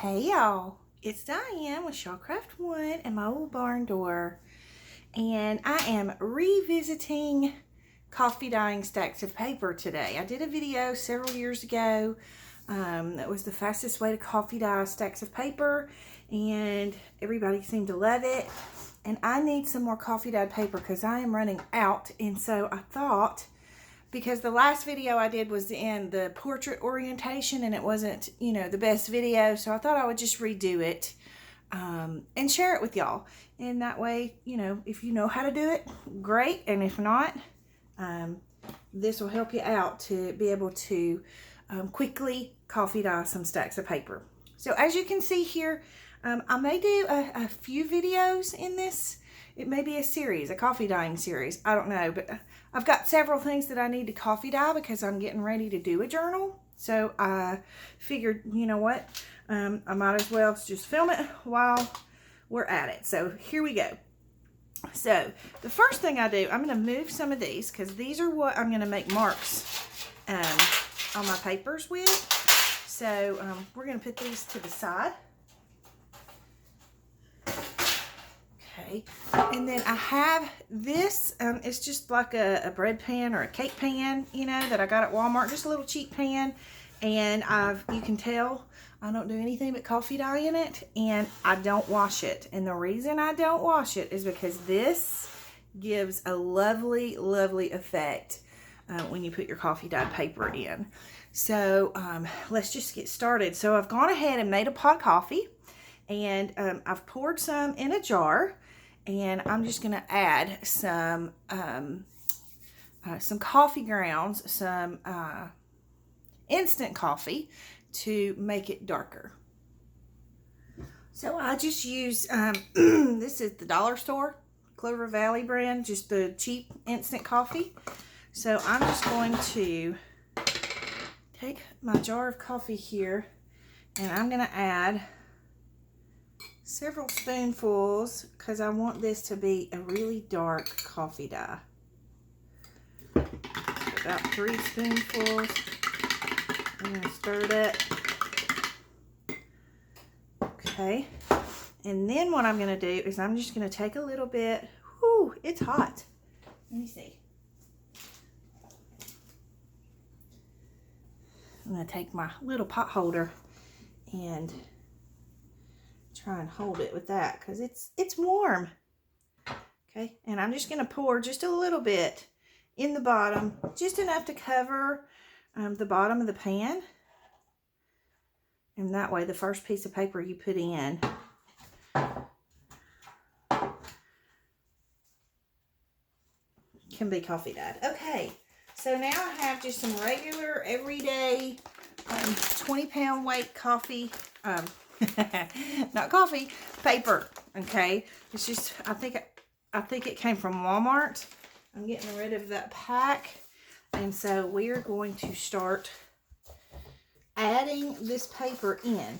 Hey y'all, it's Diane with Shawcraft One and my old barn door, and I am revisiting coffee dyeing stacks of paper today. I did a video several years ago that was the fastest way to coffee dye stacks of paper, and everybody seemed to love it. And I need some more coffee dyed paper because I am running out, and so I thought, because the last video I did was in the portrait orientation and it wasn't, the best video. So I thought I would just redo it and share it with y'all. And that way, if you know how to do it, great. And if not, this will help you out to be able to quickly coffee dye some stacks of paper. So as you can see here, I may do a few videos in this. It may be a series, a coffee dyeing series. I don't know, but I've got several things that I need to coffee dye because I'm getting ready to do a journal. So I figured, you know what, I might as well just film it while we're at it. So here we go. So the first thing I do, I'm going to move some of these because these are what I'm going to make marks on my papers with. So we're going to put these to the side. Okay, and then I have this, it's just like a bread pan or a cake pan, that I got at Walmart, just a little cheap pan, and you can tell I don't do anything but coffee dye in it, and I don't wash it. And the reason I don't wash it is because this gives a lovely, lovely effect when you put your coffee dyed paper in. So let's just get started. So I've gone ahead and made a pot of coffee, and I've poured some in a jar. And I'm just going to add some coffee grounds, some instant coffee to make it darker. So I just use, this is the dollar store, Clover Valley brand, just the cheap instant coffee. So I'm just going to take my jar of coffee here, and I'm going to add several spoonfuls because I want this to be a really dark coffee dye. So about 3 spoonfuls. I'm going to stir it up. Okay. And then what I'm going to do is I'm just going to take a little bit. Whew, it's hot. Let me see. I'm going to take my little pot holder and try and hold it with that because it's warm. Okay, and I'm just going to pour just a little bit in the bottom, just enough to cover the bottom of the pan, and that way the first piece of paper you put in can be coffee dyed. Okay, so now I have just some regular everyday 20-pound weight coffee, not coffee, paper. Okay, it's just I think it came from Walmart. I'm getting rid of that pack, and so we are going to start adding this paper in.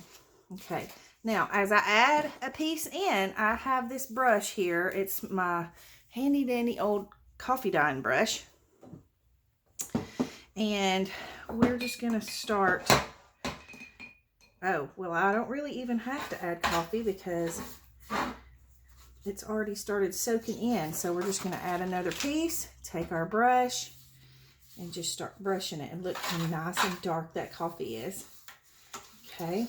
Okay, now as I add a piece in, I have this brush here. It's my handy dandy old coffee dyeing brush, and we're just gonna start. Oh, well, I don't really even have to add coffee because it's already started soaking in. So we're just going to add another piece, take our brush, and just start brushing it. And look how nice and dark that coffee is. Okay,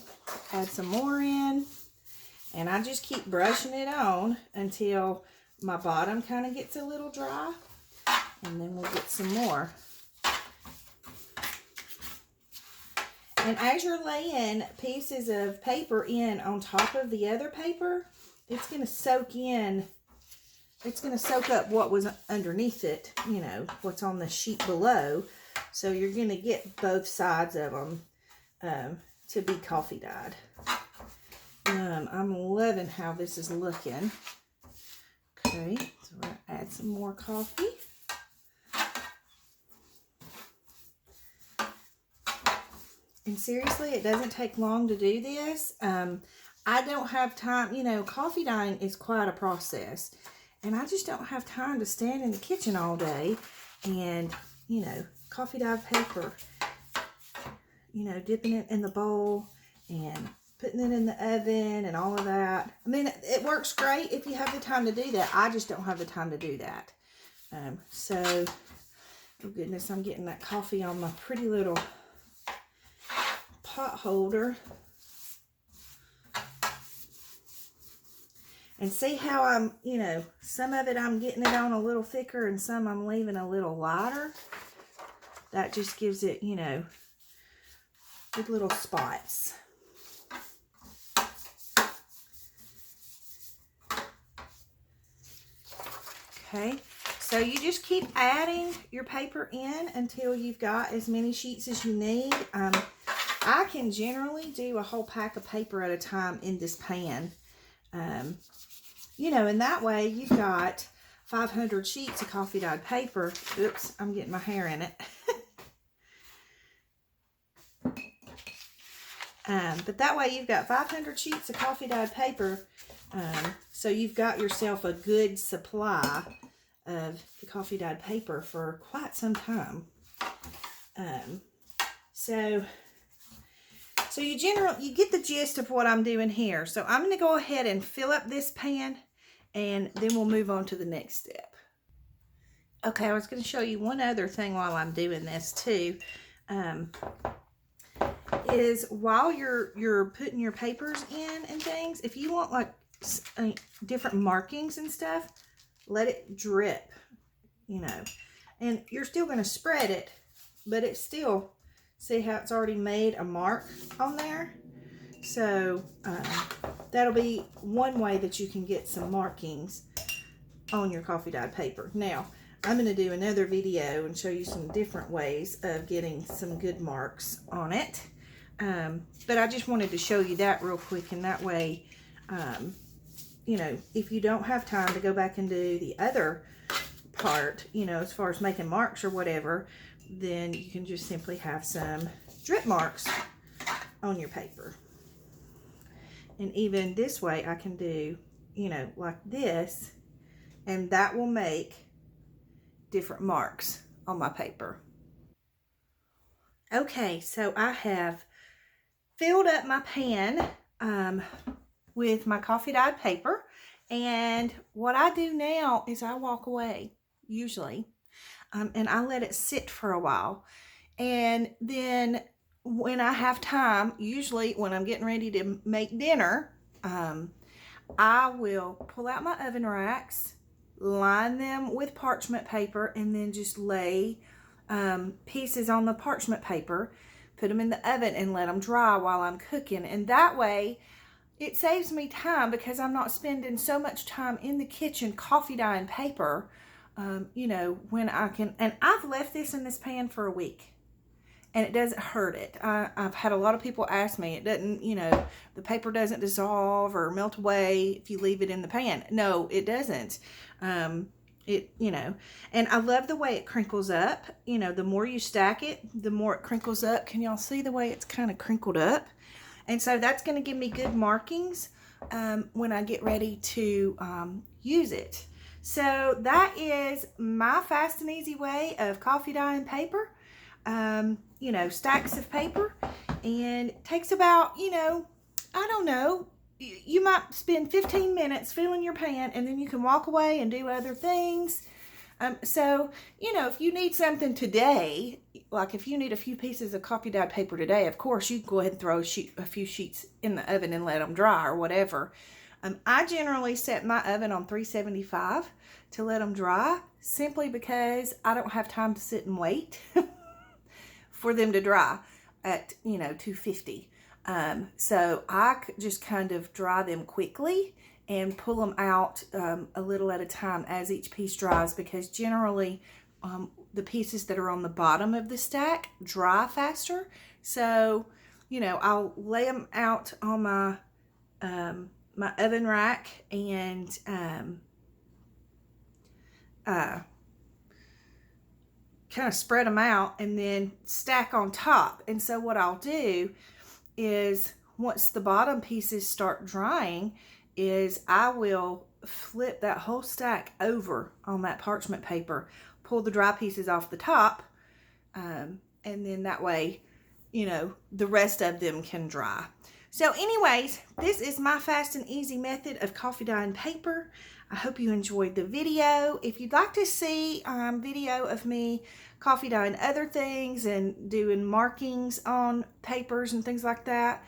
add some more in. And I just keep brushing it on until my bottom kind of gets a little dry. And then we'll get some more. And as you're laying pieces of paper in on top of the other paper, it's going to soak in. It's going to soak up what was underneath it, what's on the sheet below. So you're going to get both sides of them to be coffee dyed. I'm loving how this is looking. Okay, so we're going to add some more coffee. And seriously, it doesn't take long to do this. I don't have time, coffee dyeing is quite a process. And I just don't have time to stand in the kitchen all day and, coffee dyed paper, dipping it in the bowl and putting it in the oven and all of that. I mean, it works great if you have the time to do that. I just don't have the time to do that. So, oh goodness, I'm getting that coffee on my pretty little pot holder. And see how I'm, you know, some of it I'm getting it on a little thicker and some I'm leaving a little lighter. That just gives it, you know, good little spots. Okay, so you just keep adding your paper in until you've got as many sheets as you need. I can generally do a whole pack of paper at a time in this pan. You know, and that way you've got 500 sheets of coffee dyed paper. Oops, I'm getting my hair in it. But that way you've got 500 sheets of coffee dyed paper. So you've got yourself a good supply of the coffee dyed paper for quite some time. So you get the gist of what I'm doing here. So I'm going to go ahead and fill up this pan, and then we'll move on to the next step. Okay, I was going to show you one other thing while I'm doing this too. Is while you're putting your papers in and things, if you want like different markings and stuff, let it drip, you know. And you're still going to spread it, but it's still, see how it's already made a mark on there? So that'll be one way that you can get some markings on your coffee dyed paper. Now, I'm going to do another video and show you some different ways of getting some good marks on it. But I just wanted to show you that real quick, and that way, you know, if you don't have time to go back and do the other part, you know, as far as making marks or whatever, then you can just simply have some drip marks on your paper. And even this way I can do, you know, like this, and that will make different marks on my paper. Okay, so I have filled up my pan with my coffee dyed paper, and what I do now is I walk away, usually, and I let it sit for a while. And then when I have time, usually when I'm getting ready to make dinner, I will pull out my oven racks, line them with parchment paper, and then just lay pieces on the parchment paper, put them in the oven and let them dry while I'm cooking. And that way it saves me time, because I'm not spending so much time in the kitchen coffee dyeing paper, you know, when I can. And I've left this in this pan for a week, and it doesn't hurt it. I've had a lot of people ask me, it doesn't, you know, the paper doesn't dissolve or melt away if you leave it in the pan. No, it doesn't. It, you know, and I love the way it crinkles up. You know, the more you stack it, the more it crinkles up. Can y'all see the way it's kind of crinkled up? And so that's going to give me good markings when I get ready to use it. So that is my fast and easy way of coffee dyeing paper. You know, stacks of paper, and it takes about, you know, I don't know, you might spend 15 minutes filling your pan, and then you can walk away and do other things. So, you know, if you need something today, like if you need a few pieces of coffee dyed paper today, of course you can go ahead and throw a few sheets in the oven and let them dry or whatever. I generally set my oven on 375 to let them dry, simply because I don't have time to sit and wait for them to dry at, you know, 250. So I just kind of dry them quickly and pull them out a little at a time as each piece dries, because generally the pieces that are on the bottom of the stack dry faster. So, you know, I'll lay them out on my my oven rack and kind of spread them out and then stack on top. And so what I'll do is, once the bottom pieces start drying, is I will flip that whole stack over on that parchment paper, pull the dry pieces off the top, and then that way, you know, the rest of them can dry. So anyways, this is my fast and easy method of coffee dyeing paper. I hope you enjoyed the video. If you'd like to see video of me coffee dyeing other things and doing markings on papers and things like that,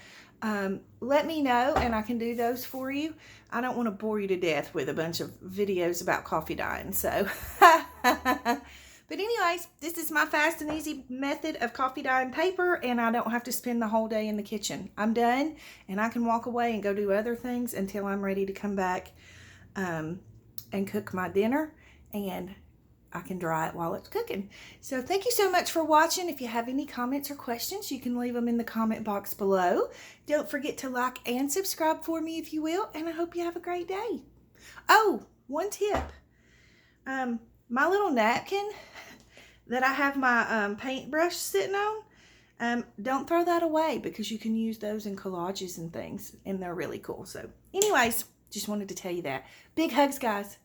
let me know and I can do those for you. I don't want to bore you to death with a bunch of videos about coffee dyeing, so but anyways, this is my fast and easy method of coffee dyeing paper, and I don't have to spend the whole day in the kitchen. I'm done, and I can walk away and go do other things until I'm ready to come back and cook my dinner, and I can dry it while it's cooking. So thank you so much for watching. If you have any comments or questions, you can leave them in the comment box below. Don't forget to like and subscribe for me if you will, and I hope you have a great day. Oh, one tip. My little napkin that I have my paintbrush sitting on, don't throw that away because you can use those in collages and things, and they're really cool. So anyways, just wanted to tell you that. Big hugs, guys.